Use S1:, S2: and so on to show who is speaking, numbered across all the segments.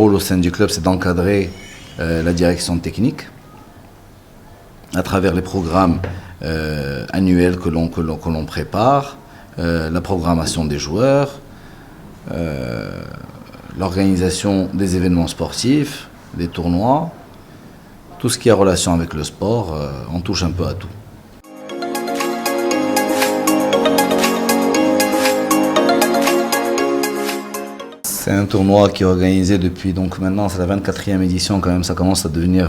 S1: rôle au sein du club, c'est d'encadrer la direction technique à travers les programmes annuels que l'on prépare, la programmation des joueurs, l'organisation des événements sportifs, des tournois, tout ce qui a relation avec le sport, on touche un peu à tout. C'est un tournoi qui est organisé depuis, donc maintenant c'est la 24e édition quand même, ça commence à devenir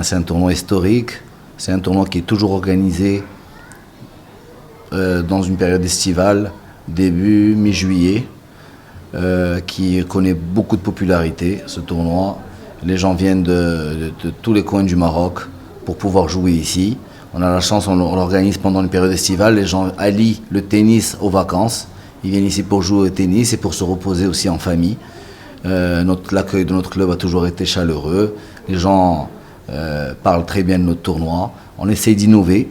S1: c'est un tournoi historique. C'est un tournoi qui est toujours organisé dans une période estivale, début, mi-juillet, qui connaît beaucoup de popularité, ce tournoi. Les gens viennent de tous les coins du Maroc pour pouvoir jouer ici. On a la chance, on l'organise pendant une période estivale, les gens allient le tennis aux vacances. Ils viennent ici pour jouer au tennis et pour se reposer aussi en famille. L'accueil de notre club a toujours été chaleureux. Les gens parlent très bien de notre tournoi. On essaye d'innover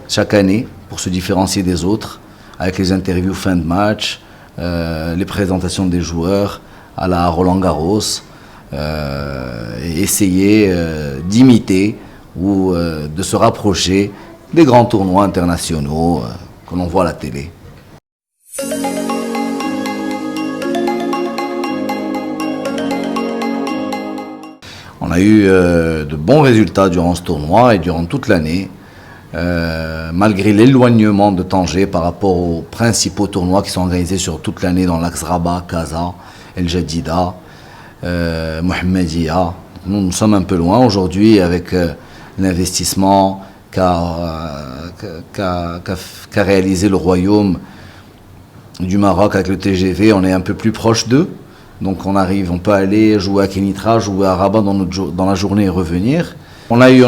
S1: chaque année pour se différencier des autres, avec les interviews fin de match, les présentations des joueurs à la Roland Garros, et essayer d'imiter ou de se rapprocher des grands tournois internationaux que l'on voit à la télé. On a eu de bons résultats durant ce tournoi et durant toute l'année, malgré l'éloignement de Tanger par rapport aux principaux tournois qui sont organisés sur toute l'année dans l'axe Rabat, Casa, El Jadida, Mohammedia. Nous sommes un peu loin aujourd'hui avec l'investissement qu'a réalisé le Royaume du Maroc avec le TGV. On est un peu plus proche d'eux. Donc on peut aller jouer à Kenitra, jouer à Rabat dans la journée et revenir. On a eu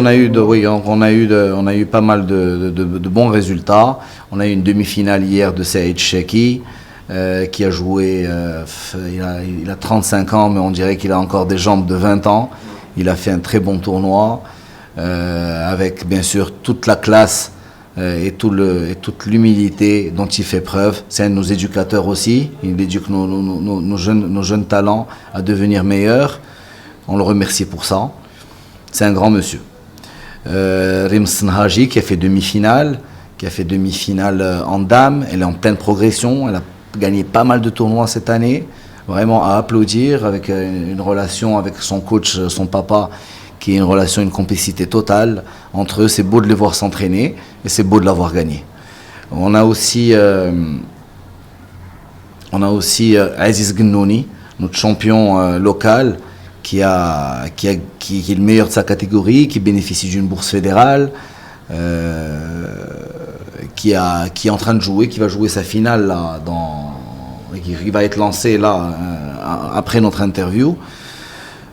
S1: pas mal de bons résultats. On a eu une demi-finale hier de Saïd Cheki qui a joué, il a 35 ans, mais on dirait qu'il a encore des jambes de 20 ans. Il a fait un très bon tournoi avec bien sûr toute la classe et toute l'humilité dont il fait preuve. C'est un de nos éducateurs aussi. Il éduque nos jeunes talents à devenir meilleurs. On le remercie pour ça. C'est un grand monsieur. Rims Senhaji qui a fait demi-finale en dames. Elle est en pleine progression. Elle a gagné pas mal de tournois cette année. Vraiment à applaudir, avec une relation avec son coach, son papa, qui est une complicité totale entre eux. C'est beau de les voir s'entraîner et c'est beau de l'avoir gagné. On a aussi Aziz Gnouni, notre champion local, qui est le meilleur de sa catégorie, qui bénéficie d'une bourse fédérale, qui est en train de jouer, qui va jouer sa finale là, qui va être lancé là après notre interview.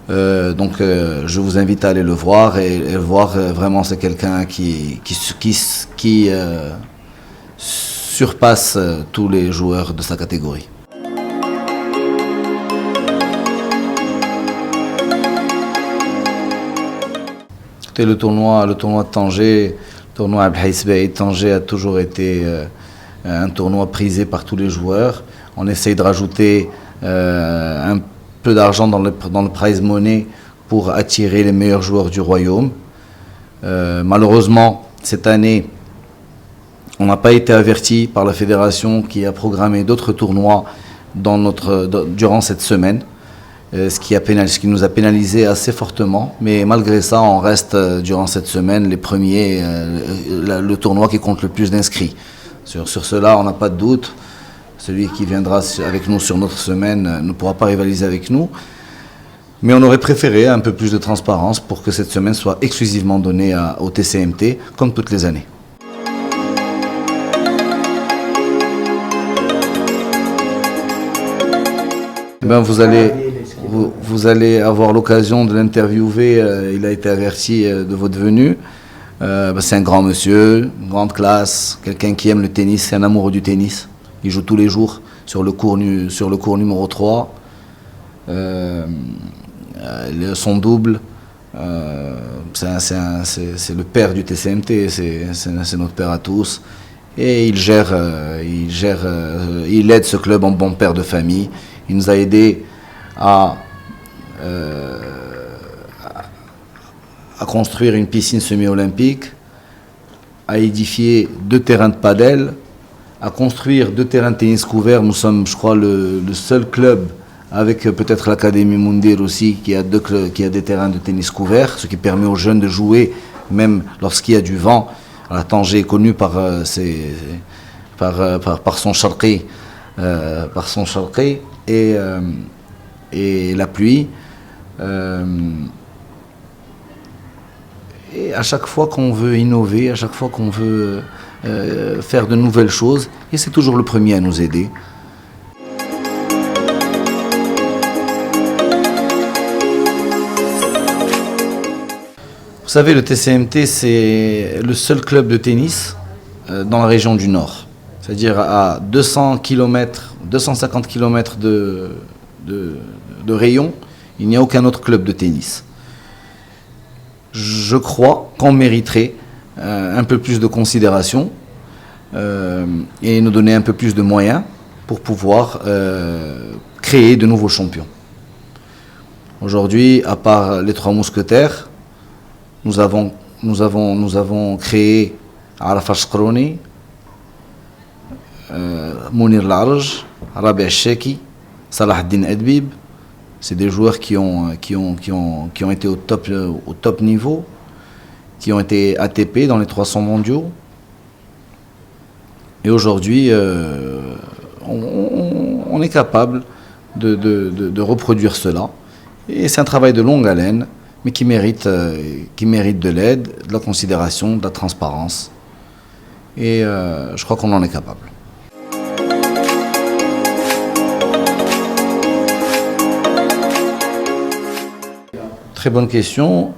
S1: Donc je vous invite à aller le voir et voir vraiment c'est quelqu'un qui surpasse tous les joueurs de sa catégorie. Écoutez, le tournoi de Tanger, le tournoi Abdelhaïs Baïd Tanger a toujours été un tournoi prisé par tous les joueurs. On essaye de rajouter un peu d'argent dans le prize money pour attirer les meilleurs joueurs du royaume. Malheureusement, cette année, on n'a pas été averti par la fédération qui a programmé d'autres tournois durant cette semaine, ce qui nous a pénalisé assez fortement. Mais malgré ça, on reste durant cette semaine les premiers, le tournoi qui compte le plus d'inscrits. Sur cela, on n'a pas de doute. Celui qui viendra avec nous sur notre semaine ne pourra pas rivaliser avec nous. Mais on aurait préféré un peu plus de transparence pour que cette semaine soit exclusivement donnée au TCMT, comme toutes les années. Eh bien, vous allez avoir l'occasion de l'interviewer. Il a été averti de votre venue. C'est un grand monsieur, une grande classe, quelqu'un qui aime le tennis, c'est un amoureux du tennis. Il joue tous les jours sur le cours numéro 3. Son double, c'est le père du TCMT, c'est notre père à tous. Et il aide ce club en bon père de famille. Il nous a aidés à à construire une piscine semi-olympique, à édifier 2 terrains de padel, à construire 2 terrains de tennis couverts. Nous sommes, je crois, le seul club, avec peut-être l'Académie Moundir aussi, qui a des terrains de tennis couverts, ce qui permet aux jeunes de jouer, même lorsqu'il y a du vent. Alors, Tanger est connu par son charqi, et la pluie. Et à chaque fois qu'on veut innover, à chaque fois qu'on veut faire de nouvelles choses, et c'est toujours le premier à nous aider. Vous savez, le TCMT, c'est le seul club de tennis dans la région du Nord. C'est-à-dire à 200 km, 250 km de rayon, il n'y a aucun autre club de tennis. Je crois qu'on mériterait un peu plus de considération et nous donner un peu plus de moyens pour pouvoir créer de nouveaux champions. Aujourd'hui, à part les 3 mousquetaires, nous avons créé Arafat Shkroni, Mounir Larj, Rabi Sheki, Salah Ad-Din Adbib. C'est des joueurs qui ont été au top niveau, qui ont été ATP dans les 300 mondiaux. Et aujourd'hui, on est capable de reproduire cela. Et c'est un travail de longue haleine, mais qui mérite de l'aide, de la considération, de la transparence. Et je crois qu'on en est capable. Très bonne question.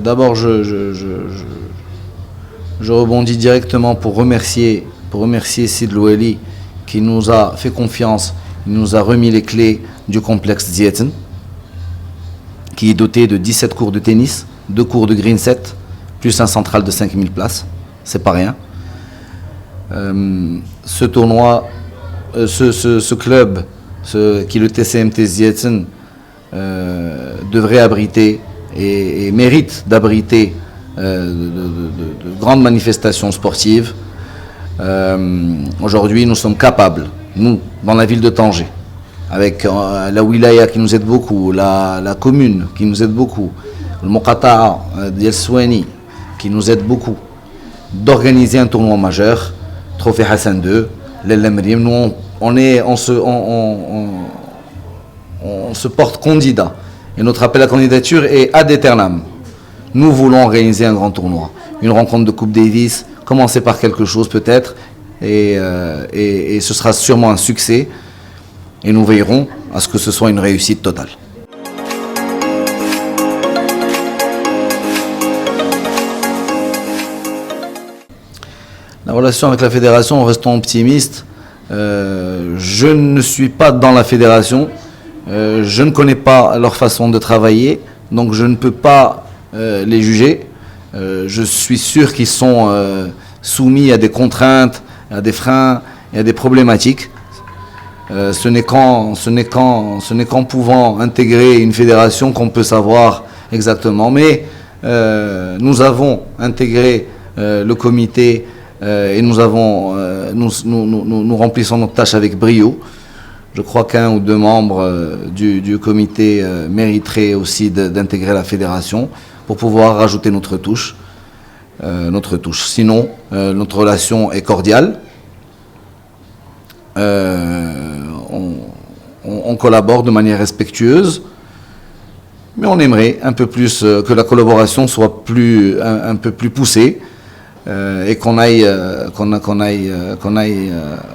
S1: D'abord, je rebondis directement pour remercier Sid Loueli qui nous a fait confiance, il nous a remis les clés du complexe Zieten, qui est doté de 17 cours de tennis, 2 cours de green set, plus un central de 5000 places. C'est pas rien. Ce tournoi, ce club, qui est le TCMT Zieten, devrait abriter et mérite d'abriter de grandes manifestations sportives. Aujourd'hui, nous sommes capables, nous, dans la ville de Tanger, avec la wilaya qui nous aide beaucoup, la commune qui nous aide beaucoup, le Moqata'a d'El Souani qui nous aide beaucoup, d'organiser un tournoi majeur, Trophée Hassan II, l'El-Lamrim. Nous, on se porte candidat. Et notre appel à candidature est ad aeternam. Nous voulons organiser un grand tournoi, une rencontre de Coupe Davis, commencer par quelque chose peut-être, et ce sera sûrement un succès. Et nous veillerons à ce que ce soit une réussite totale. La relation avec la fédération, restons optimistes. Je ne suis pas dans la fédération. Je ne connais pas leur façon de travailler, donc je ne peux pas les juger. Je suis sûr qu'ils sont soumis à des contraintes, à des freins et à des problématiques. Ce n'est qu'en pouvant intégrer une fédération qu'on peut savoir exactement. Mais nous avons intégré le comité et nous remplissons notre tâche avec brio. Je crois qu'un ou 2 membres du comité mériteraient aussi d'intégrer la fédération pour pouvoir rajouter notre touche. Sinon, notre relation est cordiale. On collabore de manière respectueuse, mais on aimerait un peu plus que la collaboration soit un peu plus poussée. Et qu'on aille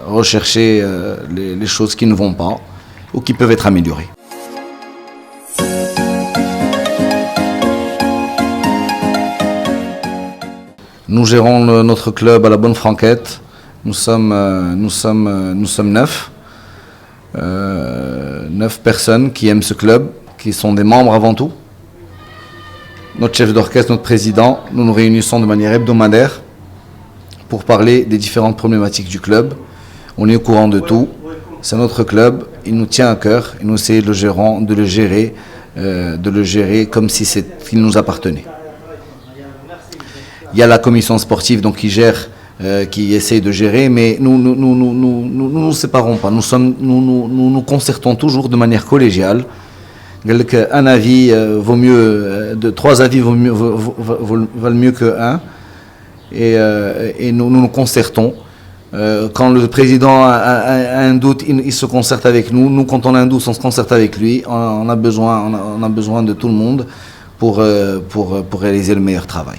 S1: rechercher les choses qui ne vont pas ou qui peuvent être améliorées. Nous gérons notre club à la Bonne Franquette. Nous sommes 9. 9 personnes qui aiment ce club, qui sont des membres avant tout. Notre chef d'orchestre, notre président, nous nous réunissons de manière hebdomadaire pour parler des différentes problématiques du club. On est au courant de tout. C'est notre club, il nous tient à cœur et nous essayons de le gérer de le gérer comme si qu'il nous appartenait. Il y a la commission sportive donc, qui gère, qui essaye de gérer, mais nous nous séparons pas. Nous concertons toujours de manière collégiale. Un avis vaut mieux, trois avis valent mieux qu'un. Et nous concertons. Quand le président a un doute, il se concerte avec nous. Nous, quand on a un doute, on se concerte avec lui. On a besoin de tout le monde pour réaliser le meilleur travail.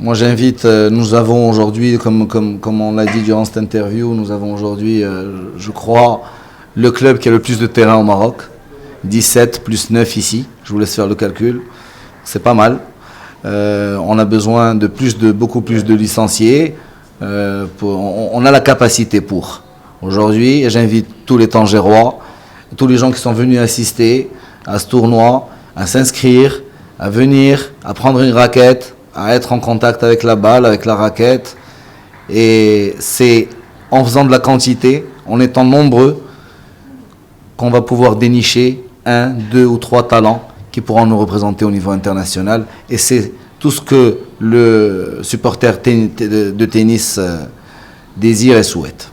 S1: Moi j'invite, nous avons aujourd'hui, comme on l'a dit durant cette interview, nous avons aujourd'hui, je crois, le club qui a le plus de terrain au Maroc. 17 plus 9 ici, je vous laisse faire le calcul, c'est pas mal. On a besoin de beaucoup plus de licenciés, on a la capacité pour. Aujourd'hui, j'invite tous les Tangérois, tous les gens qui sont venus assister à ce tournoi, à s'inscrire, à venir, à prendre une raquette, à être en contact avec la balle, avec la raquette. Et c'est en faisant de la quantité, en étant nombreux, qu'on va pouvoir dénicher 1, 2 ou 3 talents qui pourront nous représenter au niveau international. Et c'est tout ce que le supporter de tennis désire et souhaite.